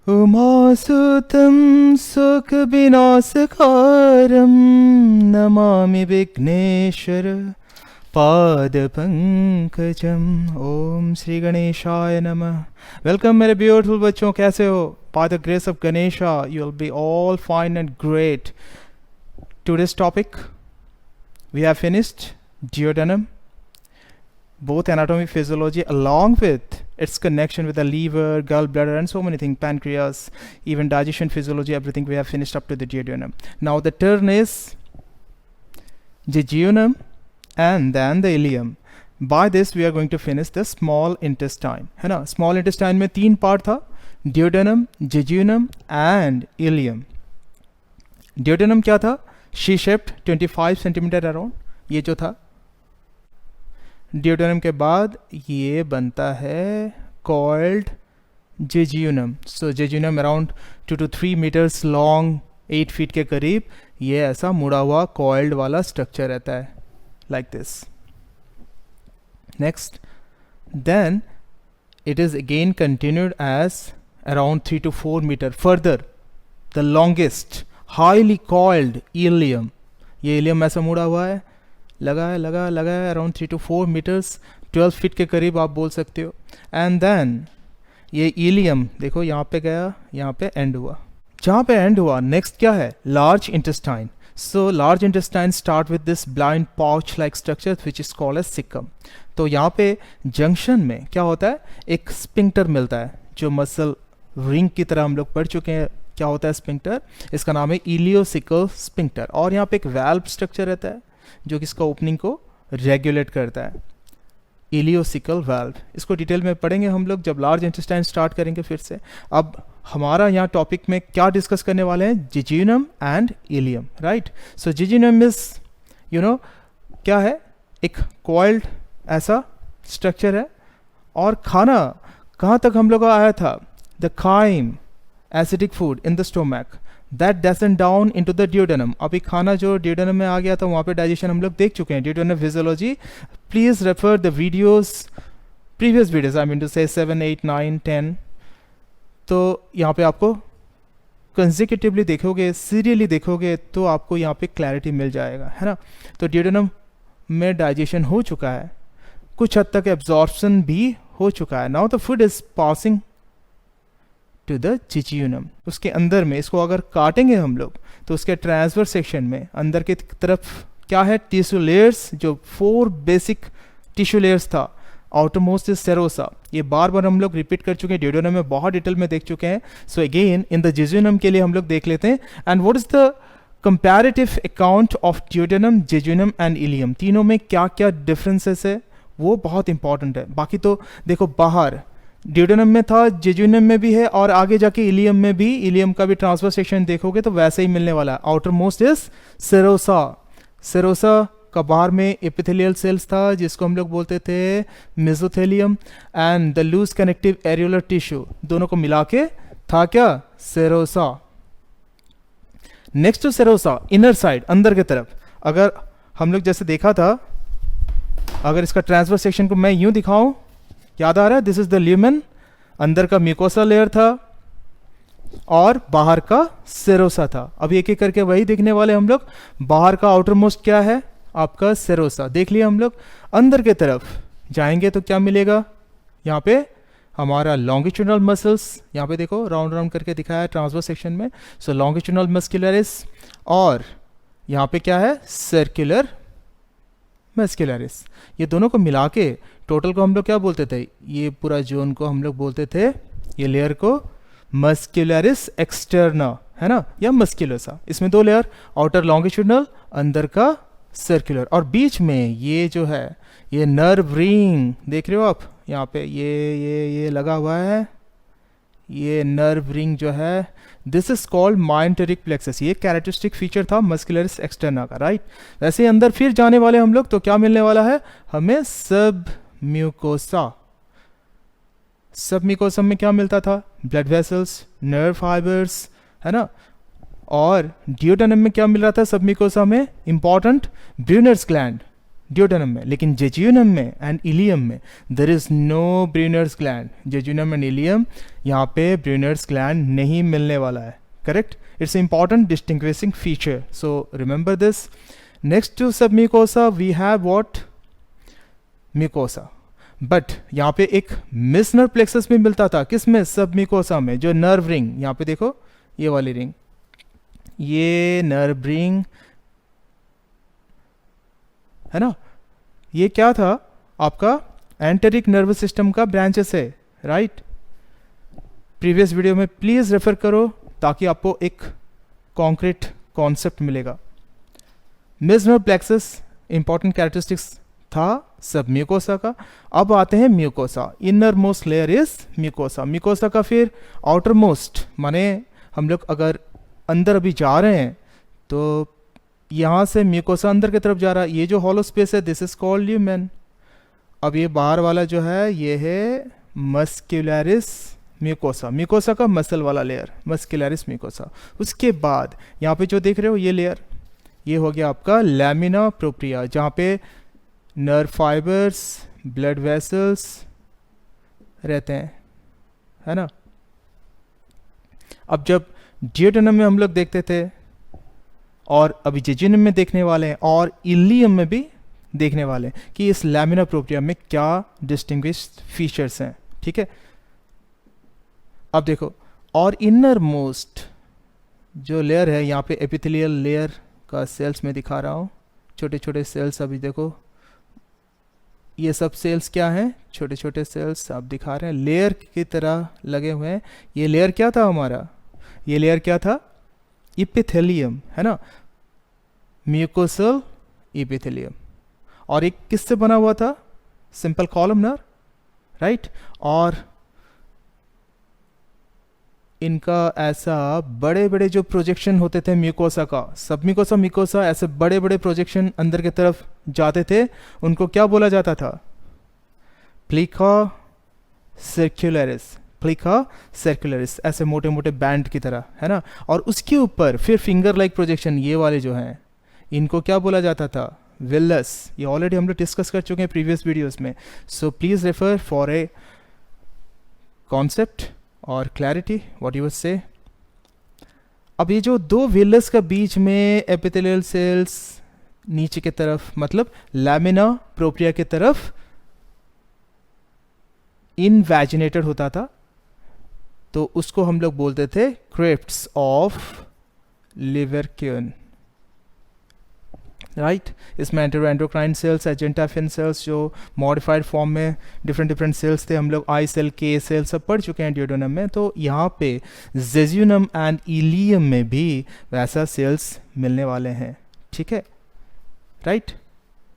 उमासुतं सुखविनाशकारं नमामि विघ्नेश्वर पादपंकजम। ओम श्री गणेशाय नमः। वेलकम मेरे ब्यूटीफुल बच्चों, कैसे हो? By the grace of Ganesha you will be all fine and great. Today's topic, we have finished duodenum, both anatomy, physiology, along with its connection with the liver, gallbladder, and so many things, pancreas, even digestion, physiology, everything we have finished up to the duodenum. Now the turn is jejunum and then the ileum. By this we are going to finish the small intestine, है ना? Small intestine में तीन part था, duodenum, jejunum and ileum. Duodenum क्या था? She shaped 25 centimetre around, ये जो था। डियोडेनम के बाद ये बनता है called jejunum. So jejunum around 2 to 3 metres long, 8 feet के करीब, ये ऐसा मुड़ा हुआ कॉइल्ड वाला स्ट्रक्चर रहता है, like this. Next, then it is again continued as around 3 to 4 metre further, the longest highly coiled ileum. ये इलियम ऐसा मुड़ा हुआ है, लगा है अराउंड 3 to 4 मीटर्स, 12 फीट के करीब आप बोल सकते हो। एंड देन ये इलियम देखो यहाँ पे गया, यहाँ पे एंड हुआ। जहाँ पे एंड हुआ नेक्स्ट क्या है? Large intestine. So large intestine start with this blind pouch like structure which is called as caecum. तो यहाँ पे जंक्शन में क्या होता है? एक स्पिंक्टर मिलता है, जो मसल रिंग की तरह हम लोग पढ़ चुके हैं। क्या होता है स्पिंक्टर? इसका नाम है इलियोसिकल स्पिंक्टर। और यहाँ पे एक वैल्व स्ट्रक्चर रहता है जो कि इसका ओपनिंग को रेगुलेट करता है, इलियोसिकल वैल्व। इसको डिटेल में पढ़ेंगे हम लोग जब लार्ज इंटेस्टाइन स्टार्ट करेंगे फिर से। अब हमारा यहाँ टॉपिक में क्या डिस्कस करने वाले हैं? Jejunum and ileum, right? So jejunum is क्या है? एक कॉइल्ड ऐसा स्ट्रक्चर है। और खाना कहाँ तक हम लोग का आया था? The chyme acidic food in the stomach that descend down into the duodenum. अभी खाना जो डियोडेनम में आ गया था वहाँ पे डाइजेशन हम लोग देख चुके हैं, duodenum physiology. Please refer the videos, previous videos, I mean to say 7, 8, 9, 10। तो यहाँ पे आपको कंसेक्यूटिवली देखोगे, सीरियली देखोगे तो आपको यहाँ पे क्लैरिटी मिल जाएगा, है ना? तो डियोडेनम में डाइजेशन हो चुका है, कुछ हद तक एब्जॉर्प्शन भी हो चुका है। Now the food is passing to the jejunum. उसके अंदर में इसको अगर काटेंगे हम लोग तो उसके ट्रांसवर्स सेक्शन में अंदर की तरफ क्या है? टिश्यू लेयर्स, जो 4 बेसिक टिश्यू लेयर्स था। Outermost is serosa. ये बार बार हम लोग रिपीट कर चुके हैं, डियोडेनम में बहुत डिटेल में देख चुके हैं। सो अगेन इन द जेजियूनम के लिए हम लोग देख लेते हैं। And what is the comparative account of duodenum, jejunum and ileum? तीनों में क्या क्या डिफरेंसेस है वो बहुत इंपॉर्टेंट है। बाकी तो देखो, बाहर डियोडेनम में था, जेजियूनम में भी है, और आगे जाके इलियम में भी, इलियम का भी ट्रांसफर सेक्शन देखोगे तो वैसे ही मिलने वाला है। Outer most is serosa. Serosa का बाहर में एपिथेलियल सेल्स था जिसको हम लोग बोलते थे mesothelium, and the loose connective areolar tissue, दोनों को मिला के था क्या? Serosa. Next to serosa, inner side, अंदर की तरफ। अगर हम लोग जैसे देखा था, अगर इसका ट्रांसफर सेक्शन को मैं यूं दिखाऊं, याद आ रहा है? दिस इज द ल्यूमेन, अंदर का म्यूकोसा लेयर था और बाहर का सेरोसा था। अब एक एक करके वही देखने वाले हम लोग। बाहर का आउटर मोस्ट क्या है? आपका सेरोसा देख लिया हम लोग। अंदर के तरफ जाएंगे तो क्या मिलेगा? यहाँ पे हमारा लॉन्गिट्यूडनल मसल्स, यहाँ पे देखो राउंड राउंड करके दिखाया है ट्रांसवर्स सेक्शन में। सो लॉन्गिट्यूडनल मस्कुलरिस, और यहाँ पे क्या है? Circular muscularis. ये दोनों को मिला के टोटल को हम लोग क्या बोलते थे? ये पूरा जोन को हम लोग बोलते थे, ये लेयर को मस्कुलरिस एक्सटर्ना, है ना, या मस्कुलोसा। इसमें 2 लेयर, आउटर लॉन्गिट्यूडनल, अंदर का सर्कुलर, और बीच में ये जो है ये नर्व रिंग देख रहे हो आप? यहाँ पे ये लगा हुआ है, ये नर्व रिंग जो है, दिस इज कॉल्ड माइंटरिक प्लेक्सस। ये कैरेक्टरिस्टिक फीचर था मस्कुलरिस एक्सटर्ना का, राइट? वैसे ही अंदर फिर जाने वाले हम लोग तो क्या मिलने वाला है हमें? सब म्यूकोसा। सब म्यूकोसा में क्या मिलता था? ब्लड वेसल्स, नर्व फाइबर्स, है ना? और डियोडेनम में क्या मिल रहा था सब म्यूकोसा में? इंपॉर्टेंट ब्रूनर्स ग्लैंड, ड्यूडेनम में, लेकिन जेजुनम में एंड इलियम में there is no Brunner's gland. Jejunum and ileum यहाँ पे ब्रूनर्स ग्लैंड नहीं मिलने वाला है, correct. It's important distinguishing feature, so remember this. Next to submucosa we have what, mucosa. But यहाँ पे एक मिस नर्व प्लेक्सस भी मिलता था, किस में, सब म्यूकोसा में। जो नर्व रिंग, यहाँ पे देखो ये वाली रिंग, ये नर्व रिंग है ना, ये क्या था आपका एंटेरिक नर्वस सिस्टम का ब्रांचेस है, राइट। प्रीवियस वीडियो में प्लीज रेफर करो ताकि आपको एक कॉन्क्रीट कॉन्सेप्ट मिलेगा। Miss nerve plexus important characteristics था सब म्यूकोसा का। अब आते हैं mucosa, inner most layer is mucosa. Mucosa का फिर आउटर मोस्ट, माने हम लोग अगर अंदर अभी जा रहे हैं तो यहाँ से म्यूकोसा अंदर की तरफ जा रहा है, ये जो हॉलो स्पेस है दिस इज कॉल्ड ल्यूमेन। अब ये बाहर वाला जो है ये है मस्क्यूलरिस म्यूकोसा, म्यूकोसा का मसल वाला लेयर, मस्क्यूलरिस म्यूकोसा। उसके बाद यहाँ पे जो देख रहे हो ये लेयर, ये हो गया आपका लैमिना प्रोप्रिया, जहाँ पे नर्व फाइबर्स, ब्लड वेसल्स रहते हैं, है ना। अब जब ड्यूडेनम में हम लोग देखते थे और अभी जेजुनम में देखने वाले हैं और इलियम में भी देखने वाले हैं कि इस लैमिना प्रोप्रिया में क्या डिस्टिंग्विश्ड फीचर्स हैं, ठीक है। अब देखो, और इनर मोस्ट जो लेयर है यहाँ पे एपिथेलियल लेयर का सेल्स में दिखा रहा हूँ, छोटे छोटे सेल्स। अभी देखो ये सब सेल्स क्या हैं, छोटे छोटे सेल्स आप दिखा रहे हैं, लेयर की तरह लगे हुए हैं। ये लेयर क्या था हमारा, ये लेयर क्या था, इपिथेलियम, है ना, म्यूकोसल इपिथेलियम। और एक किससे बना हुआ था, सिंपल कॉलमनर, राइट। और इनका ऐसा बड़े बड़े जो प्रोजेक्शन होते थे म्यूकोसा का, सब म्यूकोसा म्यूकोसा ऐसे बड़े बड़े प्रोजेक्शन अंदर की तरफ जाते थे, उनको क्या बोला जाता था, प्लीका सर्कुलरिस, प्लीका सर्कुलरिस, ऐसे मोटे मोटे बैंड की तरह, है ना। और उसके ऊपर फिर फिंगर लाइक प्रोजेक्शन, ये वाले जो हैं इनको क्या बोला जाता था, विलस। ये ऑलरेडी हम लोग डिस्कस कर चुके हैं प्रीवियस वीडियोस में, so please refer for a concept और clarity what you would say. अब ये जो दो विलस का बीच में एपिथेलियल सेल्स नीचे की तरफ, मतलब लैमिना प्रोप्रिया की तरफ इनवैजिनेटेड होता था, तो उसको हम लोग बोलते थे क्रिप्ट्स ऑफ लिवरक्यून, राइट। इसमें एंटेरोएंडोक्राइन सेल्स, एजेंटाफिन सेल्स जो मॉडिफाइड फॉर्म में डिफरेंट डिफरेंट सेल्स थे, हम लोग आई सेल, के सेल सब पढ़ चुके हैं ड्यूडेनम में। तो यहाँ पे जेजुनम एंड इलियम में भी वैसा सेल्स मिलने वाले हैं, ठीक है, राइट।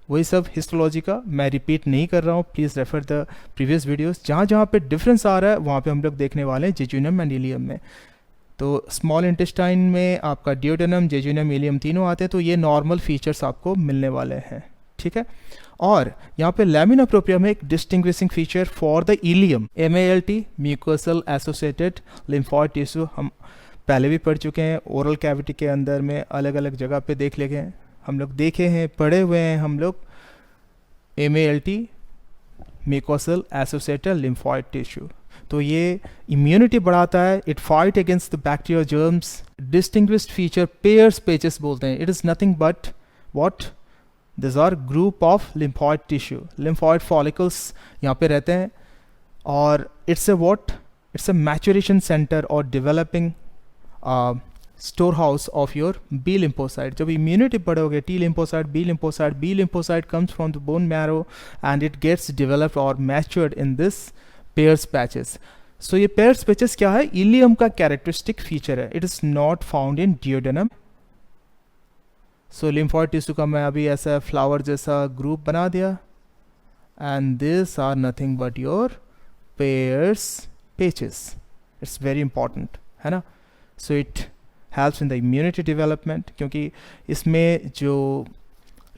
वही सब हिस्टोलॉजी का मैं रिपीट नहीं कर रहा हूँ, please refer the previous videos. जहाँ जहाँ पे डिफरेंस आ रहा है वहाँ पे हम लोग देखने वाले हैं जेजुनम एंड इलियम में। तो स्मॉल इंटेस्टाइन में आपका ड्यूडेनम, जेजुनम, इलियम तीनों आते हैं, तो ये नॉर्मल फीचर्स आपको मिलने वाले हैं, ठीक है। और यहाँ पे लैमिना प्रोप्रिया में एक distinguishing feature for the ilium, MALT, mucosal associated lymphoid tissue, हम पहले भी पढ़ चुके हैं, ओरल कैविटी के अंदर में अलग अलग जगह पे देख लेंगे, हम लोग देखे हैं, पढ़े हुए हैं हम लोग, MALT, mucosal associated lymphoid tissue. तो ये इम्यूनिटी बढ़ाता है, it fight against the bacteria germs. Distinguished feature Peyer's patches बोलते हैं, it is nothing but what, this are group of lymphoid tissue, lymphoid follicles यहाँ पे रहते हैं, और it's a what, it's a maturation centre और developing storehouse of your B lymphocyte. जब immunity बढ़ोगे, T lymphocyte, B lymphocyte comes from the bone marrow and it gets developed और matured in this Peyer's patches. So ये Peyer's patches क्या है, ileum का characteristic feature है, it is not found in duodenum. So lymphoid tissue का मैं अभी ऐसा फ्लावर जैसा ग्रुप बना दिया, and this are nothing but your Peyer's patches, it's very important, है ना। So it helps in the immunity development, क्योंकि इसमें जो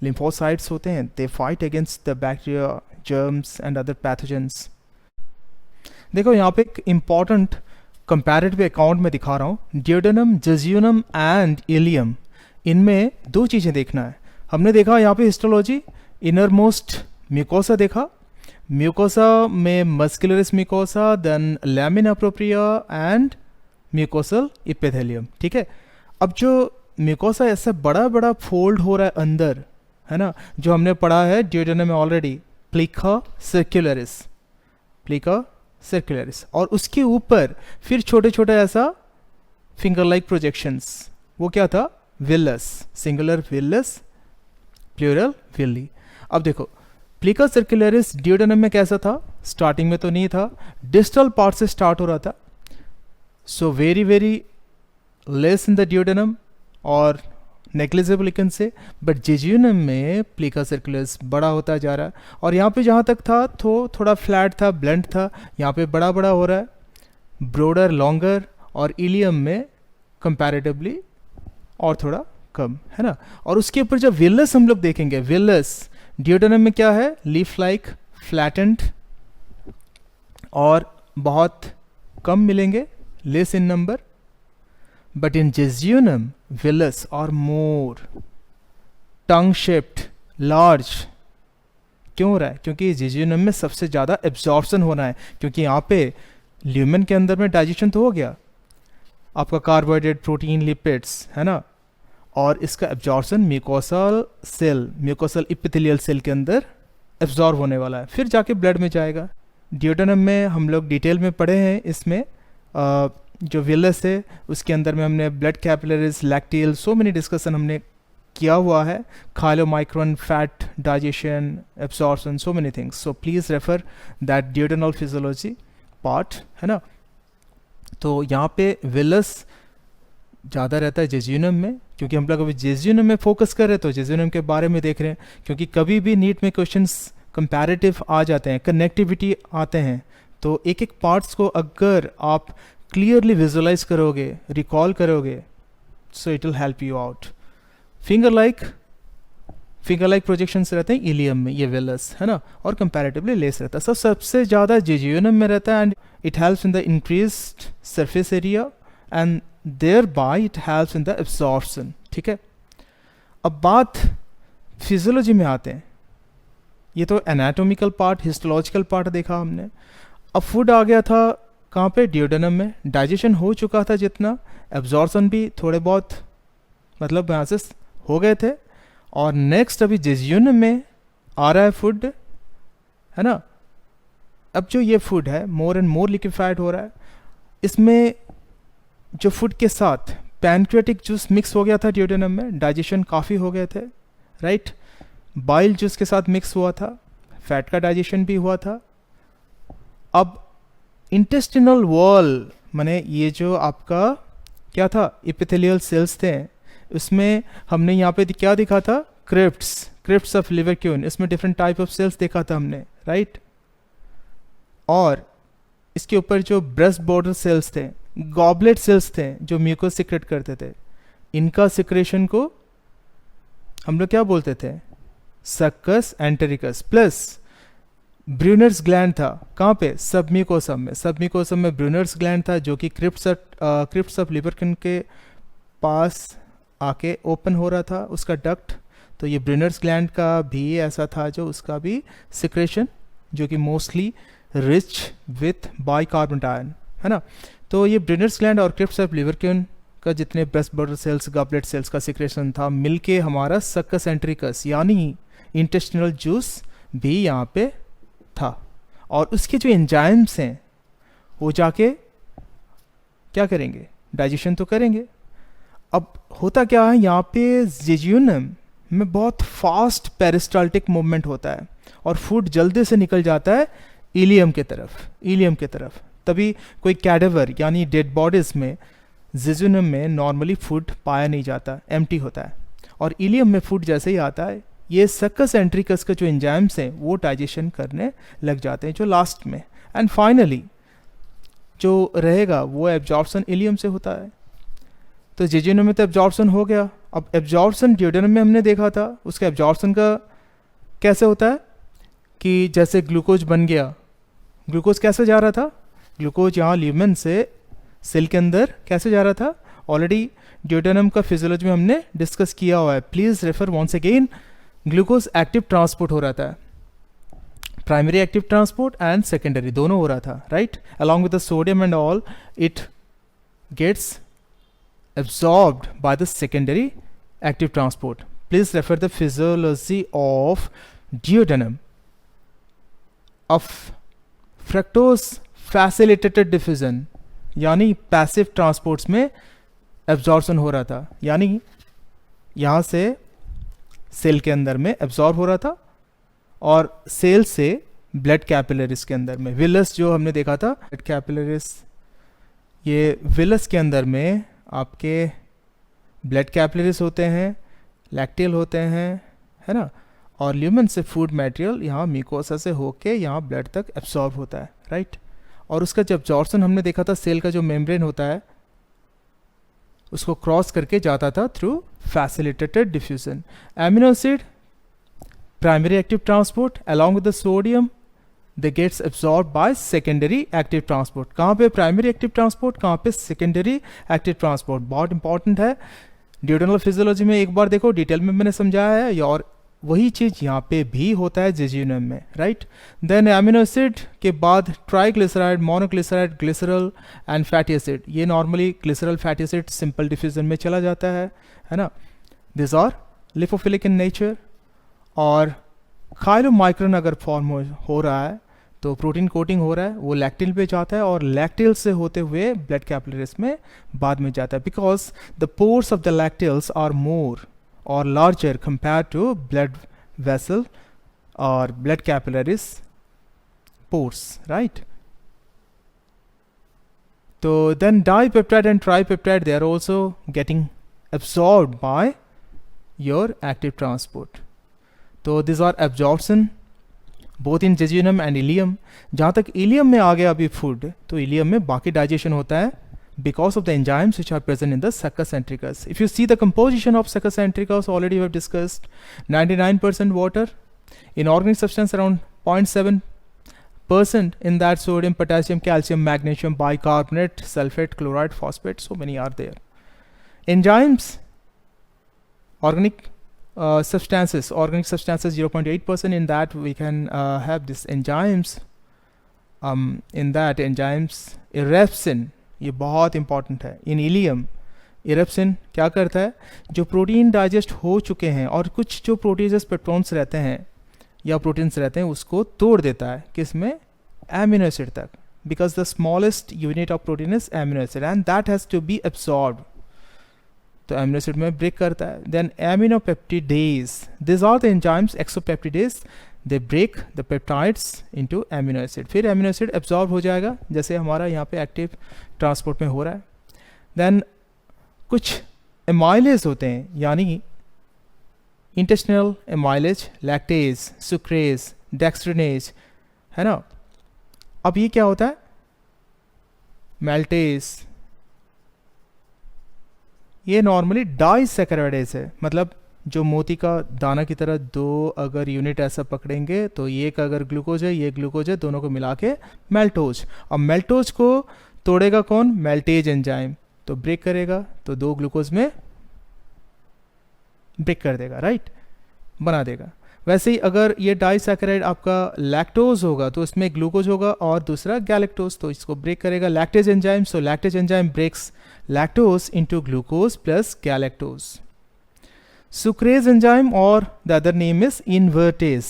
लिम्फोसाइट्स होते हैं they fight against the bacteria, germs and other pathogens. देखो यहाँ पे एक इम्पॉर्टेंट कंपैरेटिव अकाउंट में दिखा रहा हूँ, ड्यूडेनम, जेजुनम एंड इलियम, इनमें दो चीज़ें देखना है। हमने देखा यहाँ पे हिस्टोलॉजी, इनर मोस्ट म्यूकोसा देखा, म्यूकोसा में muscularis mucosa, then lamina propria and mucosal epithelium, ठीक है। अब जो म्यूकोसा ऐसा बड़ा बड़ा फोल्ड हो रहा है अंदर, है ना, जो हमने पढ़ा है ड्यूडेनम में ऑलरेडी, प्लीका सर्कुलरिस, प्लीका सर्कुलरिस, और उसके ऊपर फिर छोटे छोटे ऐसा फिंगर लाइक प्रोजेक्शंस, वो क्या था, villus, singular villus, plural villi. अब देखो प्लीका सर्कुलरिस ड्यूडेनम में कैसा था, स्टार्टिंग में तो नहीं था, डिस्टल पार्ट से स्टार्ट हो रहा था, so very very less in the duodenum और negligible you can say, but jejunum में प्लीका सर्कुलरिस बड़ा होता जा रहा है, और यहाँ पे जहाँ तक था तो थोड़ा फ्लैट था, ब्लंट था, यहाँ पे बड़ा बड़ा हो रहा है, ब्रोडर, लॉन्गर, और इलियम में कंपैरेटिवली और थोड़ा कम, है ना। और उसके ऊपर जब विलस हम लोग देखेंगे, विलस ड्यूडेनम में क्या है, लीफ लाइक, फ्लैटेंड, और बहुत कम मिलेंगे, less in number, but in jejunum villous और मोर टंग शेप्ड, लार्ज। क्यों हो रहा है, क्योंकि जेजुनम में सबसे ज़्यादा एब्जॉर्प्शन होना है, क्योंकि यहाँ पे ल्यूमेन के अंदर में डाइजेशन तो हो गया आपका, कार्बोहाइड्रेट, प्रोटीन, लिपिड्स, है ना, और इसका absorption mucosal cell, mucosal epithelial cell के अंदर एब्जॉर्ब होने वाला है, फिर जाके ब्लड में जाएगा। ड्यूडेनम में हम लोग डिटेल में पढ़े हैं, इसमें जो विलस है उसके अंदर में हमने blood capillaries, lacteal, so many discussion हमने किया हुआ है, chylomicron, fat digestion, absorption, so many things, so please refer that duodenal physiology part, है ना। तो यहाँ पे विलस ज़्यादा रहता है जेजुनम में, क्योंकि हम लोग अभी जेजुनम में फोकस कर रहे हैं, तो जेजुनम के बारे में देख रहे हैं, क्योंकि कभी भी नीट में क्वेश्चंस कंपैरेटिव आ जाते हैं, कनेक्टिविटी आते हैं, तो एक एक पार्ट्स को अगर आप क्लियरली विजुअलाइज करोगे, रिकॉल करोगे, so it will help you out. Finger like projections रहते हैं इलियम में, ये विलस, है ना, और कंपैरेटिवली लेस रहता है, सबसे ज़्यादा जेजुनम में रहता है, and it helps in the increased surface area and thereby it helps in the absorption, ठीक है। अब बात फिजियोलॉजी में आते हैं, ये तो एनाटॉमिकल पार्ट, हिस्टोलॉजिकल पार्ट देखा हमने, अब फूड आ गया था कहाँ पे, ड्यूडेनम में, डाइजेशन हो चुका था जितना, एब्जॉर्प्शन भी थोड़े बहुत मतलब यहाँ से हो गए थे, और नेक्स्ट अभी जेजुनम में आ रहा है फूड, है ना। अब जो ये फूड है मोर एंड मोर लिक्विफाइड हो रहा है, इसमें जो फूड के साथ पैनक्रियाटिक जूस मिक्स हो गया था ड्यूडेनम में, डाइजेशन काफ़ी हो गए थे, राइट, बाइल जूस के साथ मिक्स हुआ था, फैट का डाइजेशन भी हुआ था। अब इंटेस्टिनल वॉल माने ये जो आपका क्या था, एपिथेलियल सेल्स थे, उसमें हमने यहाँ पे क्या देखा था, क्रिप्ट्स ऑफ लिवरक्यून, इसमें डिफरेंट टाइप ऑफ सेल्स देखा था हमने, राइट। और इसके ऊपर जो ब्रेस्ट बॉर्डर सेल्स थे, गॉबलेट सेल्स थे जो म्यूकस सिक्रेट करते थे, इनका सिक्रेशन को हम लोग क्या बोलते थे, succus entericus, plus Brunner's gland था, कहाँ पे, सबम्यूकोसम में, सबम्यूकोसम में ब्रूनर्स ग्लैंड था जो कि क्रिप्ट्स ऑफ लिवरक्यून के पास आके ओपन हो रहा था उसका डक्ट, तो ये ब्रूनर्स ग्लैंड का भी ऐसा था जो उसका भी सिक्रेशन जो कि mostly rich with bicarbonate ion, है ना। तो ये ब्रूनर्स ग्लैंड और क्रिप्ट्स ऑफ लिवरक्यून का जितने breast border cells, goblet cells का सिक्रेशन था मिलके हमारा सक्कस एंट्रिकस यानी इंटेस्टिनल जूस भी यहाँ पे था, और उसके जो एंजाइम्स हैं वो जाके क्या करेंगे, डाइजेशन तो करेंगे। अब होता क्या है यहाँ पे, जेजुनम में बहुत फास्ट पेरिस्टाल्टिक मूवमेंट होता है और फूड जल्दी से निकल जाता है इलियम के तरफ। तभी कोई कैडेवर यानी डेड बॉडीज में जेजुनम में नॉर्मली फूड पाया नहीं जाता, एम्प्टी होता है, और इलियम में फूड जैसे ही आता है ये सक्कस एंट्रिकस के जो एंजाइम्स हैं वो डाइजेशन करने लग जाते हैं जो लास्ट में, एंड फाइनली जो रहेगा वो एब्जॉर्प्शन इलियम से होता है। तो जेजुनम में तो एब्जॉर्प्शन हो गया, अब एब्जॉर्प्शन ड्यूडेनम में हमने देखा था, उसका एब्जॉर्प्शन का कैसे होता है कि जैसे ग्लूकोज बन गया, ग्लूकोज कैसे जा रहा था, ग्लूकोज यहाँ ल्यूमेन से सेल के अंदर कैसे जा रहा था, ऑलरेडी ड्यूडेनम का फिजियोलॉजी में हमने डिस्कस किया हुआ है, please refer once again glucose active transport हो रहा था, primary active transport and secondary दोनों हो रहा था, right, along with the sodium and all, it gets absorbed by the secondary active transport. Please refer the physiology of duodenum. Of fructose facilitated diffusion, यानी passive transports में absorption हो रहा था, यानी यहाँ से सेल के अंदर में एब्जॉर्ब हो रहा था और सेल से ब्लड कैपिलरीज के अंदर में, विलस जो हमने देखा था ब्लड कैपिलरीज, ये विलस के अंदर में आपके ब्लड कैपिलरीज होते हैं, लैक्टियल होते हैं, है ना, और ल्यूमेन से फूड मटेरियल यहाँ म्यूकोसा से होके यहाँ ब्लड तक एब्सॉर्ब होता है, राइट। और उसका जब एब्जॉर्प्शन हमने देखा था, सेल का जो मेम्ब्रेन होता है उसको क्रॉस करके जाता था through facilitated diffusion. Amino acid primary active transport along with the sodium they gets absorb by secondary active transport. कहाँ पे प्राइमरी एक्टिव ट्रांसपोर्ट, कहाँ पे सेकेंडरी एक्टिव ट्रांसपोर्ट, बहुत इंपॉर्टेंट है। ड्यूडेनल फिजियोलॉजी में एक बार देखो, डिटेल में मैंने समझाया है, और वही चीज़ यहाँ पे भी होता है जेजुनम में, राइट। देन एमिनो एसिड के बाद triglyceride, monoglyceride, glycerol and fatty acid. ये normally glycerol fatty acid simple diffusion में चला जाता है ना। This are lipophilic in nature. और खाइलोमाइक्रोन अगर फॉर्म हो रहा है तो प्रोटीन कोटिंग हो रहा है, वो लैक्टिल पे जाता है और लैक्टिल से होते हुए ब्लड कैपिलरीज में बाद में जाता है, because the pores of the lacteals are more or larger compared to blood vessel or blood capillaries pores, right? So then dipeptide and tripeptide, they are also getting absorbed by your active transport. So these are absorption both in jejunum and ileum. जहाँ तक ileum में आ गया अभी food, तो ileum में बाकी digestion होता है because of the enzymes which are present in the succus centricus. If you see the composition of succus centricus, already we have discussed, 99% water, inorganic substance around 0.7%, in that sodium, potassium, calcium, magnesium, bicarbonate, sulfate, chloride, phosphate, so many are there. Enzymes, organic substances 0.8%, in that we can have this enzymes, erepsin, ये बहुत important है। इन ilium erepsin क्या करता है, जो protein digest हो चुके हैं और कुछ जो प्रोटीजेस पेप्टोन्स रहते हैं या प्रोटीन्स रहते हैं उसको तोड़ देता है, किस में, एमिनो एसिड तक, because the smallest unit of protein is amino acid and that has to be absorbed, तो एमिनो एसिड में ब्रेक करता है। Then aminopeptidase, this are the enzymes exopeptidase, they break the peptides into amino acid, फिर amino acid absorb हो जाएगा जैसे हमारा यहाँ पे एक्टिव ट्रांसपोर्ट में हो रहा है। देन कुछ एमाइलेज होते हैं, यानी इंटेस्टिनल एमाइलेज, लैक्टेज, सुक्रेज, डेक्स्ट्रिनेज, है ना। अब ये क्या होता है, मेल्टेज, ये नॉर्मली डाइसैकेराइडेज है, मतलब जो मोती का दाना की तरह दो अगर यूनिट ऐसा पकड़ेंगे तो ये एक अगर ग्लूकोज है, ये ग्लूकोज है, दोनों को मिला के मेल्टोज। और मेल्टोज को तोड़ेगा कौन, मेल्टेज एंजाइम, तो ब्रेक करेगा तो दो ग्लूकोज में ब्रेक कर देगा, राइट, बना देगा। वैसे ही अगर ये डाइसैकेराइड आपका लैक्टोज होगा तो इसमें ग्लूकोज होगा और दूसरा गैलेक्टोज, तो इसको ब्रेक करेगा lactase enzyme, so lactase enzyme breaks lactose into glucose plus galactose. Sucrase enzyme, or the other name is invertase,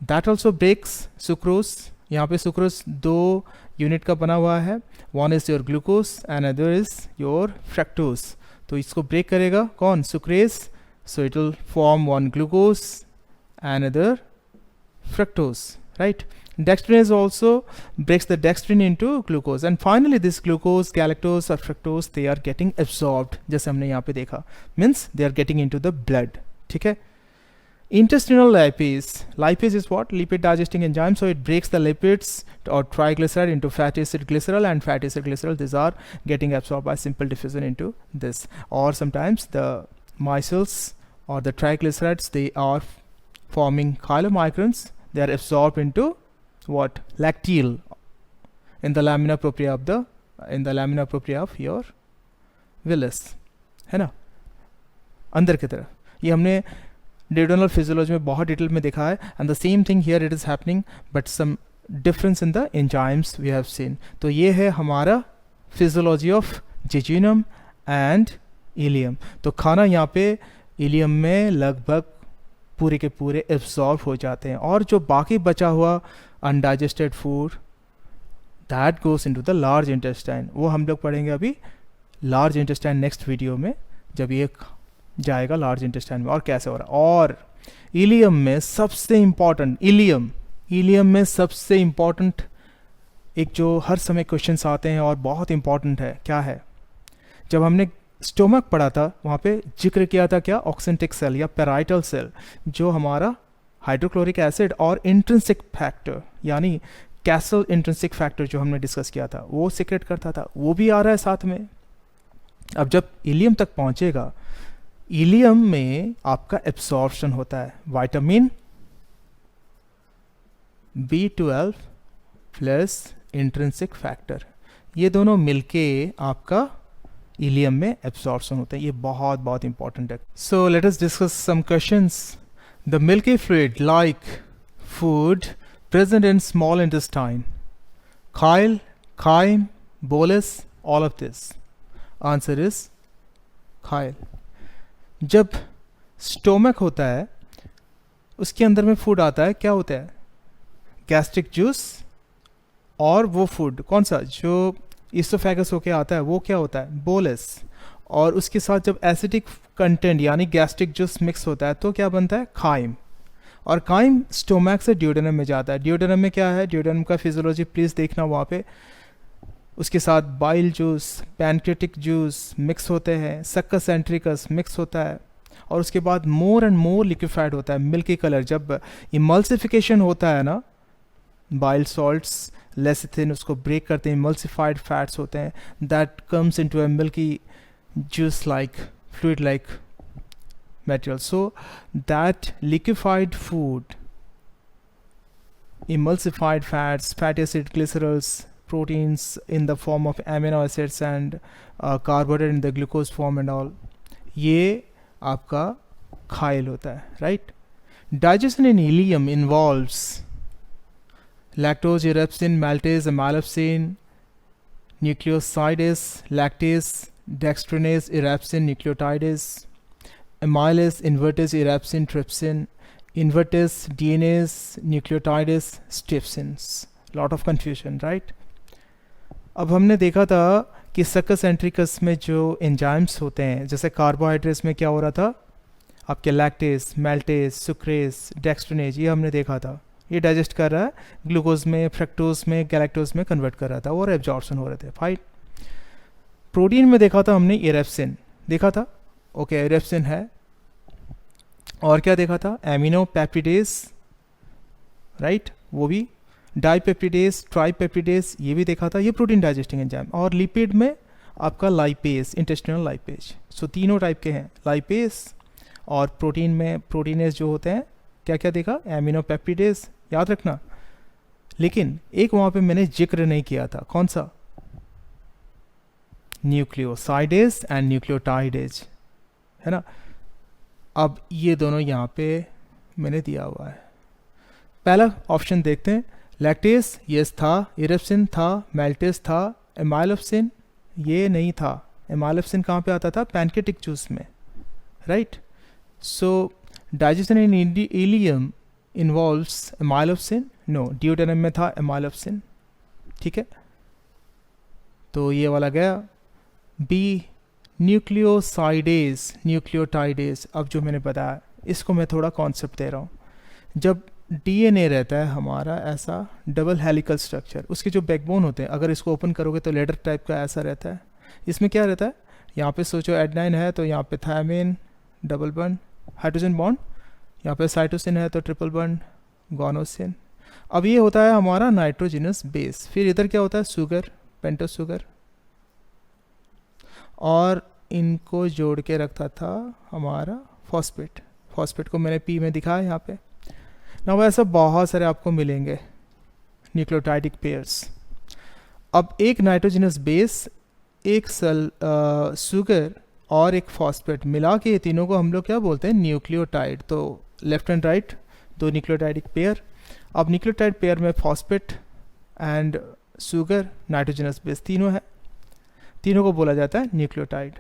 that also breaks sucrose. यहाँ पे sucrose दो यूनिट का बना हुआ है, one is your glucose and other is your fructose, तो इसको break करेगा कौन, sucrase, so it will form one glucose and other fructose, right. Dextrinase also breaks the dextrin into glucose, and finally this glucose, galactose or fructose, they are getting absorbed, जैसे हमने यहाँ पे देखा, means they are getting into the blood, ठीक है। Intestinal lipase, lipase is what, lipid digesting enzyme, so it breaks the lipids or triglyceride into fatty acid glycerol and fatty acid glycerol, these are getting absorbed by simple diffusion into this. Or sometimes the micelles or the triglycerides, they are forming chylomicrons, they are absorbed into what, lacteal in the lamina propria of your villus, है ना, अंदर की तरफ। ये हमने duodenal physiology में बहुत detail में देखा है, and the same thing here it is happening but some difference in the enzymes we have seen. तो ये है हमारा physiology of jejunum and ileum. तो खाना यहाँ पे इलियम में लगभग पूरे के पूरे एब्जॉर्ब हो जाते हैं, और जो बाकी बचा हुआ undigested food that goes into the large intestine. वो हम लोग पढ़ेंगे अभी लार्ज इंटेस्टाइन नेक्स्ट वीडियो में, जब ये जाएगा लार्ज इंटेस्टाइन में और कैसे हो रहा है. और इलियम में सबसे इम्पॉर्टेंट, इलियम में सबसे इम्पॉर्टेंट एक जो हर समय क्वेश्चंस आते हैं और बहुत इम्पॉर्टेंट है, क्या है? जब हमने स्टोमक पढ़ा था वहाँ पे जिक्र किया था क्या? ऑक्सेंटिक सेल या पेराइटल सेल, जो हमारा हाइड्रोक्लोरिक एसिड और इंट्रिंसिक फैक्टर यानी कैसल इंट्रिंसिक फैक्टर जो हमने डिस्कस किया था वो सीक्रेट करता था, वो भी आ रहा है साथ में. अब जब इलियम तक पहुँचेगा, इलियम में आपका एब्सॉर्प्शन होता है vitamin B12 plus intrinsic factor, ये दोनों मिलके आपका इलियम में एब्सॉर्प्शन होता है. ये बहुत बहुत इंपॉर्टेंट है. So let us discuss some questions. The milky fluid like food present in small intestine, chyle, chyme, bolus, all of this. Answer is chyle. जब स्टोमक होता है उसके अंदर में फूड आता है, क्या होता है? गैस्ट्रिक जूस, और वो फूड कौन सा जो इसोफेगस होके आता है वो क्या होता है? बोलस. और उसके साथ जब एसिडिक कंटेंट यानी गैस्ट्रिक जूस मिक्स होता है तो क्या बनता है? काइम. और काइम स्टोमक से ड्यूडेनम में जाता है. ड्यूडेनम में क्या है? ड्यूडेनम का फिजियोलॉजी प्लीज़ देखना वहाँ पे. उसके साथ bile juice, pancreatic juice mix होते हैं, सक्कस एंट्रिकस मिक्स होता है, और उसके बाद मोर एंड मोर लिक्विफाइड होता है, मिल्की कलर. जब इमल्सिफिकेशन होता है ना, बाइल सॉल्ट्स लेसिथिन उसको ब्रेक करते हैं, इमल्सिफाइड फैट्स होते हैं, that comes into a milky juice like fluid like material. So that liquefied food, emulsified fats, fatty acid, glycerols, proteins in the form of amino acids and carbohydrate in the glucose form and all, ये आपका खाइल होता है, right? Digestion in ileum involves lactose, erepsin, maltase, amylopsin, nucleosidase, lactase, dextrinase, erepsin, nucleotidase, amylase, invertase, erepsin, trypsin, invertase, DNase, nucleotidase, trypsins. Lot of confusion, right? अब हमने देखा था कि सक्कस एंट्रिकस में जो एंजाइम्स होते हैं, जैसे कार्बोहाइड्रेट्स में क्या हो रहा था? आपके लैक्टेस, मैल्टेस, सुक्रेस, डेक्स्ट्रिनेज, ये हमने देखा था. ये डाइजेस्ट कर रहा है, ग्लूकोज में, फ्रक्टोज में, गैलेक्टोज में कन्वर्ट कर रहा था और एब्जॉर्प्शन हो रहे थे. फाइन. प्रोटीन में देखा था हमने एरेप्सिन देखा था. ओके, एरेप्सिन है. और क्या देखा था? एमिनो पेप्टिडेज, राइट, वो भी. डाइपेप्टिडेज, ट्राइपेप्टिडेज, ये भी देखा था. ये प्रोटीन डाइजेस्टिंग एंजाइम. और लिपिड में आपका लाइपेज, इंटेस्टिनल लाइपेज. सो तीनों टाइप के हैं, लाइपेज. और प्रोटीन में प्रोटीनेज जो होते हैं, क्या क्या देखा? एमिनो पेप्टिडेज, याद रखना. लेकिन एक वहाँ पे मैंने जिक्र नहीं किया था, कौन सा? न्यूक्लियोसाइडेज एंड न्यूक्लियोटाइडेज, है ना. अब ये दोनों यहाँ पे मैंने दिया हुआ है. पहला ऑप्शन देखते हैं. लैक्टेस, यस था. इरेप्सिन था. मैल्टेस था. एमाइलोप्सिन ये नहीं था. एमाइलोप्सिन कहाँ पे आता था? पैनक्रियाटिक जूस में, right. So digestion in ileum involves amylopsin. No, duodenum में था एमाइलोप्सिन. ठीक है, तो ये वाला गया. B, nucleosidase, nucleotidase. अब जो मैंने बताया इसको मैं थोड़ा कॉन्सेप्ट दे रहा हूँ. जब डीएनए रहता है हमारा ऐसा डबल हेलिकल स्ट्रक्चर, उसके जो बैकबोन होते हैं, अगर इसको ओपन करोगे तो लेडर टाइप का ऐसा रहता है. इसमें क्या रहता है? यहाँ पे सोचो एडेनाइन है तो यहाँ पे thymine double bond hydrogen bond, यहाँ पे साइटोसिन है तो ट्रिपल बॉन्ड गोनोसिन. अब ये होता है हमारा नाइट्रोजिनस बेस. फिर इधर क्या होता है? Sugar, pentose sugar. और इनको जोड़ के रखता था हमारा फॉस्फेट. फॉस्फेट को मैंने पी में दिखाया यहाँ पे ना. वैसे बहुत सारे आपको मिलेंगे न्यूक्लियोटाइडिक पेयर्स. अब एक नाइट्रोजिनस बेस, एक सेल शुगर और एक फॉस्फेट मिला के ये तीनों को हम लोग क्या बोलते हैं, न्यूक्लियोटाइड। तो लेफ्ट एंड राइट दो न्यूक्लियोटाइड एक पेयर। अब न्यूक्लियोटाइड पेयर में phosphate and sugar nitrogenous base तीनों है, तीनों को बोला जाता है न्यूक्लियोटाइड।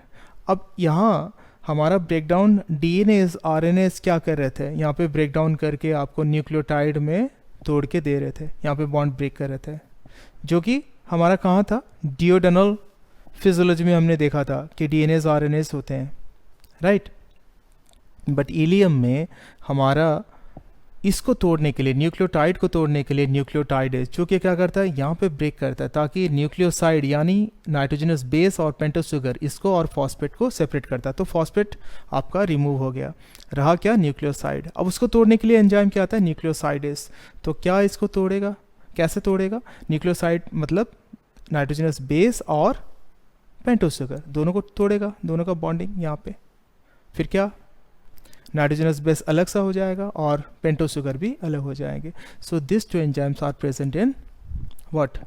अब यहाँ हमारा ब्रेकडाउन डीएनएज आरएनएज क्या कर रहे थे, यहाँ पे ब्रेकडाउन करके आपको न्यूक्लियोटाइड में तोड़ के दे रहे थे, यहाँ पे बॉन्ड ब्रेक कर रहे थे, जो कि हमारा कहाँ था, डिओडेनल फिजियोलॉजी में हमने देखा था कि डीएनएज आरएनएज होते हैं, राइट। बट इलियम में हमारा इसको तोड़ने के लिए, न्यूक्लियोटाइड को तोड़ने के लिए न्यूक्लियोटाइडेज जो कि क्या करता है, यहाँ पे ब्रेक करता है ताकि न्यूक्लियोसाइड यानी नाइट्रोजनस बेस और पेंटोस शुगर इसको और फॉस्फेट को सेपरेट करता है। तो फॉस्फेट आपका रिमूव हो गया, रहा क्या, न्यूक्लियोसाइड। अब उसको तोड़ने के लिए एंजाइम क्या आता है, न्यूक्लियोसाइडेज। तो क्या इसको तोड़ेगा, कैसे तोड़ेगा, न्यूक्लियोसाइड मतलब नाइट्रोजनस बेस और पेंटोस शुगर दोनों को तोड़ेगा, दोनों का बॉन्डिंग यहाँ पे। फिर क्या, नाइट्रोजनस बेस अलग सा हो जाएगा और पेंटोस शुगर भी अलग हो जाएंगे। So this two enzymes are present in what,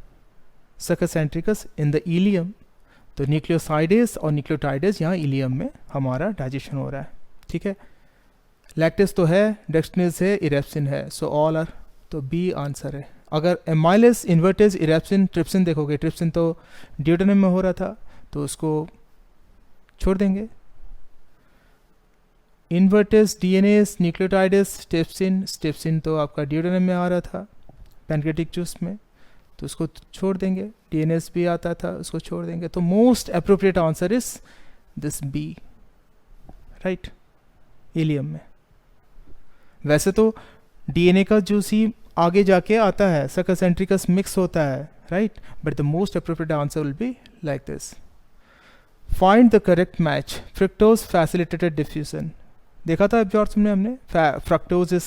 succus entericus in the ileum. तो न्यूक्लियोसाइडेज और न्यूक्लियोटाइडेज यहाँ इलियम में हमारा डाइजेशन हो रहा है, ठीक है। लैक्टेज तो है, डेक्सट्रिनेज है, इरेप्सिन है, सो ऑल आर, तो बी आंसर है। अगर एमाइलेज, इन्वर्टेज, इरेप्सिन, ट्रिप्सिन देखोगे, ट्रिप्सिन तो ड्यूटेनम में हो रहा था तो उसको छोड़ देंगे। इन्वर्टेज, डीएनएस, न्यूक्लियोटाइडेस, स्टेप्सिन, स्टेप्सिन तो आपका ड्यूटेनम में आ रहा था पैनक्रेटिक जूस में, तो उसको छोड़ देंगे। डीएनएस भी आता था, उसको छोड़ देंगे। तो most appropriate answer is this B, right, ileum में। वैसे तो डीएनए का जूस ही आगे जाके आता है, सक्कस सेंट्रिकस मिक्स होता है, right, but the most appropriate answer will be like this. Find the correct match, fructose facilitated diffusion. देखा था एब्जॉर्प्शन में हमने, fructose is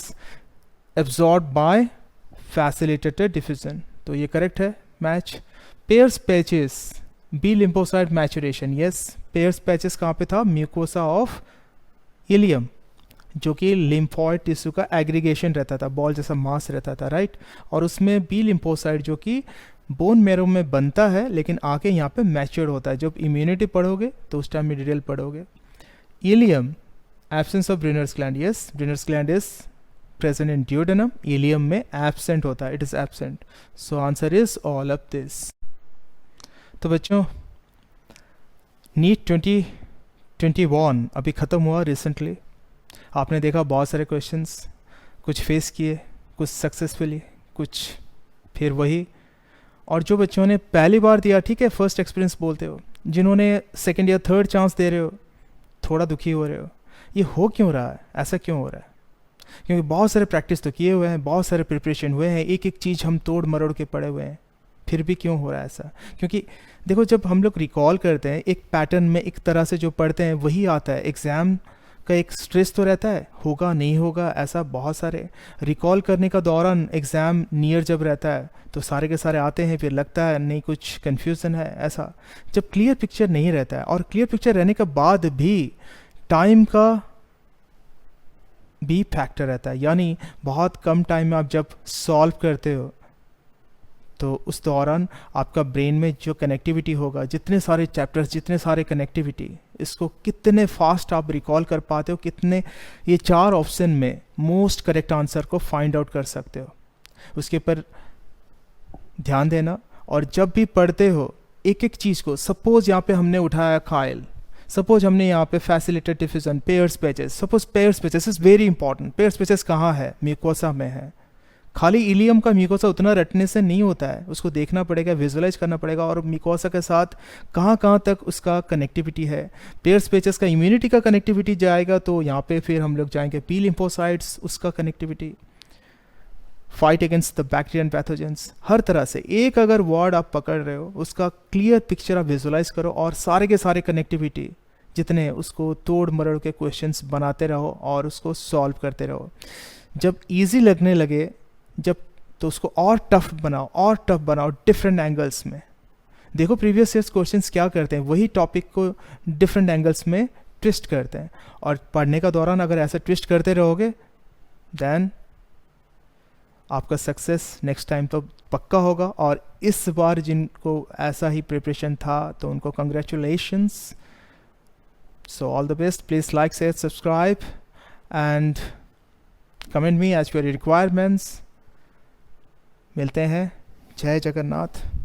absorb by facilitated diffusion, तो ये करेक्ट है match. Peyer's patches, B lymphocyte maturation, yes, Peyer's patches कहाँ पे था, म्यूकोसा ऑफ इलियम, जो कि लिम्फॉइड टिश्यू का एग्रीगेशन रहता था, बॉल जैसा मास रहता था, राइट। और उसमें बी लिम्फोसाइट जो कि बोन मैरो में बनता है लेकिन आके यहाँ पे मैच्योर्ड होता है। जब इम्यूनिटी पढ़ोगे तो उस टाइम में डिटेल पढ़ोगे। Ileum, absence of Brunner's gland, yes, Brunner's gland is present in duodenum, ileum में एब्सेंट होता है, it is absent. So answer is all of this. तो बच्चों, नीट 2021 अभी ख़त्म हुआ रिसेंटली। आपने देखा बहुत सारे क्वेश्चंस, कुछ फेस किए, कुछ सक्सेसफुली, कुछ फिर वही। और जो बच्चों ने पहली बार दिया, ठीक है, फर्स्ट एक्सपीरियंस बोलते हो, जिन्होंने सेकंड या थर्ड चांस दे रहे हो, थोड़ा दुखी हो रहे हो। ये हो क्यों रहा है, ऐसा क्यों हो रहा है? क्योंकि बहुत सारे प्रैक्टिस तो किए हुए हैं, बहुत सारे प्रिपरेशन हुए हैं, एक एक चीज़ हम तोड़ मरोड़ के पड़े हुए हैं, फिर भी क्यों हो रहा है ऐसा? क्योंकि देखो, जब हम लोग रिकॉल करते हैं एक पैटर्न में, एक तरह से जो पढ़ते हैं वही आता है। एग्ज़ाम का एक स्ट्रेस तो रहता है, होगा नहीं होगा, ऐसा बहुत सारे रिकॉल करने का दौरान, एग्ज़ाम नियर जब रहता है तो सारे के सारे आते हैं, फिर लगता है नहीं कुछ कन्फ्यूज़न है, ऐसा। जब क्लियर पिक्चर नहीं रहता है, और क्लियर पिक्चर रहने के बाद भी टाइम का भी फैक्टर रहता है, यानी बहुत कम टाइम में आप जब सॉल्व करते हो तो उस दौरान आपका ब्रेन में जो कनेक्टिविटी होगा, जितने सारे चैप्टर्स, जितने सारे कनेक्टिविटी, इसको कितने फास्ट आप रिकॉल कर पाते हो, कितने ये 4 ऑप्शन में मोस्ट करेक्ट आंसर को फाइंड आउट कर सकते हो, उसके ऊपर ध्यान देना। और जब भी पढ़ते हो एक एक चीज़ को, सपोज यहाँ पे हमने उठाया खाइल, सपोज हमने यहाँ पे facilitated diffusion, pairs patches, suppose pairs patches is very important. Pairs patches कहाँ है, म्यूकोसा में है। खाली इलियम का म्यूकोसा उतना रटने से नहीं होता है, उसको देखना पड़ेगा, विजुअलाइज करना पड़ेगा, और म्यूकोसा के साथ कहाँ कहाँ तक उसका कनेक्टिविटी है। पेयर्स पैचेस का इम्यूनिटी का कनेक्टिविटी जाएगा, तो यहाँ पे फिर हम लोग जाएंगे पी लिम्फोसाइट्स, उसका connectivity, fight against the bacteria and pathogens, हर तरह से एक अगर वर्ड आप पकड़ रहे हो, उसका क्लियर पिक्चर आप विजुअलाइज करो, और सारे के सारे कनेक्टिविटी जितने, उसको तोड़ मरोड़ के क्वेश्चंस बनाते रहो और उसको सॉल्व करते रहो। जब इजी लगने लगे, जब, तो उसको और टफ बनाओ, और टफ बनाओ डिफरेंट एंगल्स में। देखो प्रीवियस ईयर्स क्वेश्चंस क्या करते हैं, वही टॉपिक को डिफरेंट एंगल्स में ट्विस्ट करते हैं, और पढ़ने का दौरान अगर ऐसा ट्विस्ट करते रहोगे, देन आपका सक्सेस नेक्स्ट टाइम तो पक्का होगा। और इस बार जिनको ऐसा ही प्रिपरेशन था, तो उनको congratulations, So all the best. Please like, share, subscribe, and comment me as per your requirements. मिलते हैं. जय जगन्नाथ.